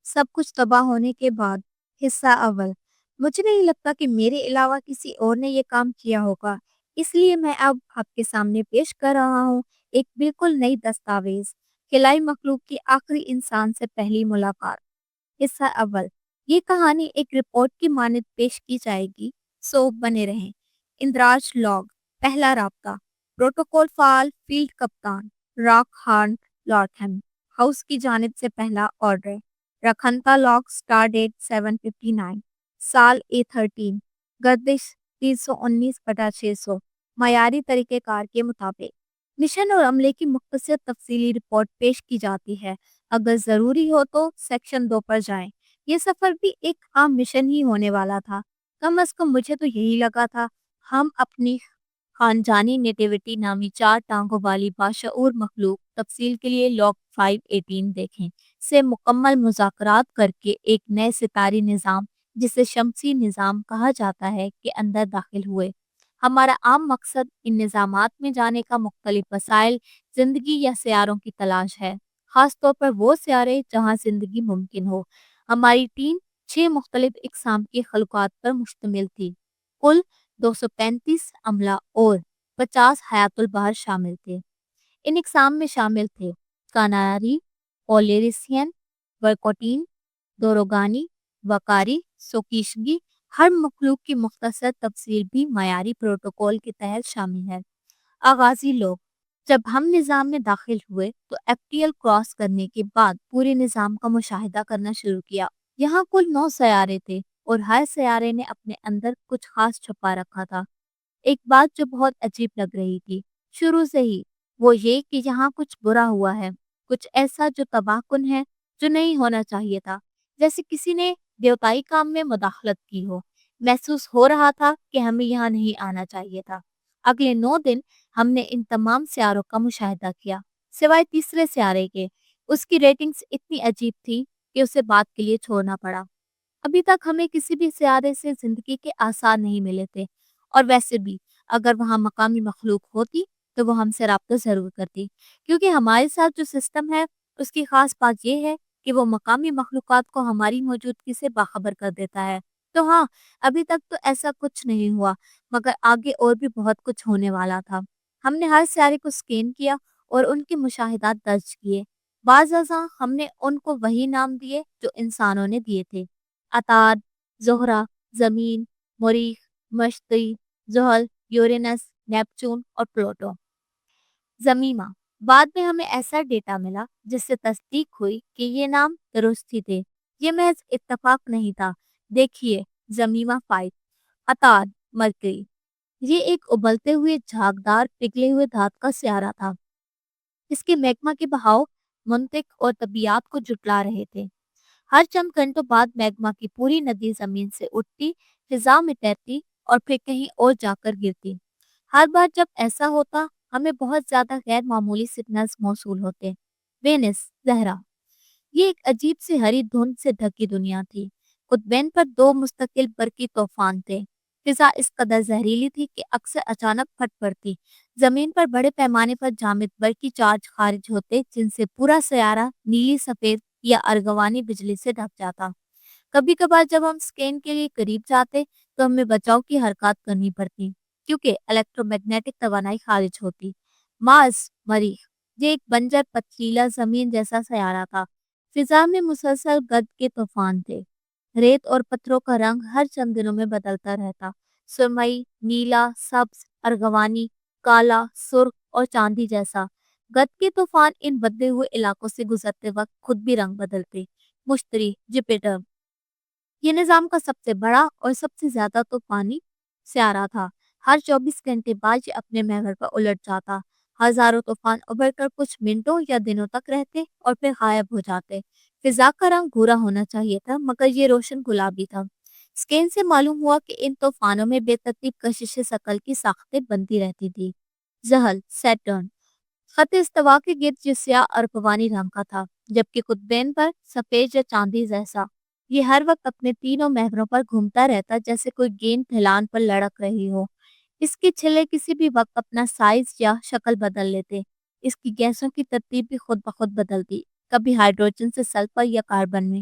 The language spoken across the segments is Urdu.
سب کچھ تباہ ہونے کے بعد حصہ اول۔ مجھے نہیں لگتا کہ میرے علاوہ کسی اور نے یہ کام کیا ہوگا، اس لیے میں اب آپ کے سامنے پیش کر رہا ہوں ایک بالکل نئی دستاویز، خلائی مخلوق کی آخری انسان سے پہلی ملاقات۔ حصہ اول۔ یہ کہانی ایک رپورٹ کی مانند پیش کی جائے گی، سو بنے رہیں۔ اندراج لاگ، پہلا رابطہ، پروٹوکول فعال فیلڈ کپتان راک ہارٹ لارتھم ہاؤس کی جانب سے پہلا آرڈر۔ رکھنتا لاگ، سٹار ڈیٹ 7:59، سال A13، گردش 319/600، معیاری طریقہ کار کے مطابق۔ مشن اور عملے کی مختصر تفصیلی رپورٹ پیش کی جاتی ہے۔ اگر ضروری ہو تو سیکشن 2 پر جائیں۔ یہ سفر بھی ایک عام مشن ہی ہونے والا تھا، کم از کم مجھے تو یہی لگا تھا۔ ہم اپنی خانجانی نیٹیوٹی نامی 4 ٹانگوں والی باشعور مخلوق، تفصیل کے لیے لاگ 518 دیکھیں، سے مکمل مذاکرات کر کے ایک نئے ستاری نظام جسے شمسی نظام کہا جاتا ہے کے اندر داخل ہوئے۔ ہمارا عام مقصد ان نظامات میں جانے کا مختلف وسائل زندگی یا سیاروں کی تلاش ہے، خاص طور پر وہ سیارے جہاں زندگی ممکن ہو۔ ہماری ٹیم 6 مختلف اقسام کی خلقات پر مشتمل تھی، کل 235 عملہ اور 50 حیات البحر شامل تھے۔ ان اقسام میں شامل تھے کاناری، پولیریسین، ورکوٹین، دوروگانی، وکاری، سوکیشگی۔ ہر مخلوق کی مختصر تفصیل بھی معیاری پروٹوکول کے تحت شامل ہے۔ آغازی لوگ، جب ہم نظام میں داخل ہوئے تو FTL کراس کرنے کے بعد پورے نظام کا مشاہدہ کرنا شروع کیا۔ یہاں کل 9 سیارے تھے اور ہر سیارے نے اپنے اندر کچھ خاص چھپا رکھا تھا۔ ایک بات جو بہت عجیب لگ رہی تھی شروع سے ہی، وہ یہ کہ یہاں کچھ برا ہوا ہے، کچھ ایسا جو تباہ کن ہے، جو نہیں ہونا چاہیے تھا، جیسے کسی نے دیوتائی کام میں مداخلت کی ہو۔ محسوس ہو رہا تھا کہ ہمیں یہاں نہیں آنا چاہیے تھا۔ اگلے 9 دن ہم نے ان تمام سیاروں کا مشاہدہ کیا، سوائے تیسرے سیارے کے۔ اس کی ریٹنگز اتنی عجیب تھی کہ اسے بات کے لیے چھوڑنا پڑا۔ ابھی تک ہمیں کسی بھی سیارے سے زندگی کے آثار نہیں ملے تھے، اور ویسے بھی اگر وہاں مقامی مخلوق ہوتی تو وہ ہم سے رابطہ ضرور کرتی، کیونکہ ہمارے ساتھ جو سسٹم ہے اس کی خاص بات یہ ہے کہ وہ مقامی مخلوقات کو ہماری موجودگی سے باخبر کر دیتا ہے۔ تو ہاں، ابھی تک تو ایسا کچھ نہیں ہوا، مگر آگے اور بھی بہت کچھ ہونے والا تھا۔ ہم نے ہر سیارے کو سکین کیا اور ان کے مشاہدات درج کیے۔ بعض ازاں ہم نے ان کو وہی نام دیے جو انسانوں نے دیے تھے: عطارد، زہرہ، زمین، مریخ، مشتری، زحل، یورینس، نیپچون اور پلوٹو۔ زمیمہ، بعد میں ہمیں ایسا ڈیٹا ملا جس سے تصدیق ہوئی کہ یہ نام درست ہی تھے، یہ محض اتفاق نہیں تھا۔ دیکھیے زمیمہ 5، عطارد، مرکری۔ یہ ایک ابلتے ہوئے جھاگدار پگھلے ہوئے دھات کا سیارہ تھا۔ اس کے میگما کے بہاؤ منطق اور طبیعیات کو جھٹلا رہے تھے۔ ہر چند گھنٹوں بعد میگما کی پوری ندی زمین سے اٹھتی، فضا میں تیرتی اور پھر کہیں اور جا کر گرتی۔ ہر بار جب ایسا ہوتا ہمیں بہت زیادہ غیر معمولی سگنلز موصول ہوتے۔ وینس، زہرہ۔ یہ ایک عجیب سی ہری دھند سے ڈھکی دنیا تھی۔ قطبین پر 2 مستقل برقی طوفان تھے۔ فضا اس قدر زہریلی تھی کہ اکثر اچانک پھٹ پڑتی۔ زمین پر بڑے پیمانے پر جامد برقی چارج خارج ہوتے جن سے پورا سیارہ نیلی سفید یا ارغوانی بجلی سے ڈھک جاتا۔ کبھی کبھار جب ہم سکین کے لیے قریب جاتے تو ہمیں بچاؤ کی حرکات کرنی پڑتی کیونکہ الیکٹرو میگنیٹک توانائی خارج ہوتی۔ مارس، مریخ۔ یہ ایک بنجر پتھریلا زمین جیسا سیارہ تھا۔ فضا میں مسلسل گرد کے طوفان تھے۔ ریت اور پتھروں کا رنگ ہر چند دنوں میں بدلتا رہتا، سرمئی، نیلا، سبز، ارغوانی، کالا، سرخ اور چاندی جیسا۔ گرد کے طوفان ان بدلے ہوئے علاقوں سے گزرتے وقت خود بھی رنگ بدلتے۔ مشتری، جوپیٹر۔ یہ نظام کا سب سے بڑا اور سب سے زیادہ طوفانی سیارہ تھا۔ ہر 24 گھنٹے بعد یہ اپنے محور پر الٹ جاتا۔ ہزاروں طوفان ابھر کر کچھ منٹوں یا دنوں تک رہتے اور پھر غائب ہو جاتے۔ فضا کا رنگ بھورا ہونا چاہیے تھا مگر یہ روشن گلابی تھا۔ سکین سے معلوم ہوا کہ ان طوفانوں میں بے ترتیب کشش ثقل کی ساختیں بنتی رہتی تھی۔ زحل، سیٹرن۔ خط استوا کے گرد یہ سیاہ ارغوانی رنگ کا تھا، جبکہ قطبین پر سفید یا چاندی جیسا۔ یہ ہر وقت اپنے تینوں محوروں پر گھومتا رہتا جیسے کوئی گیند ڈھلان پر لڑک رہی ہو۔ اس کے چھلے کسی بھی وقت اپنا سائز یا شکل بدل لیتے۔ اس کی گیسوں کی ترتیب بھی خود بخود بدلتی، کبھی ہائیڈروجن سے سلفر یا کاربن میں،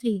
3।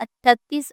38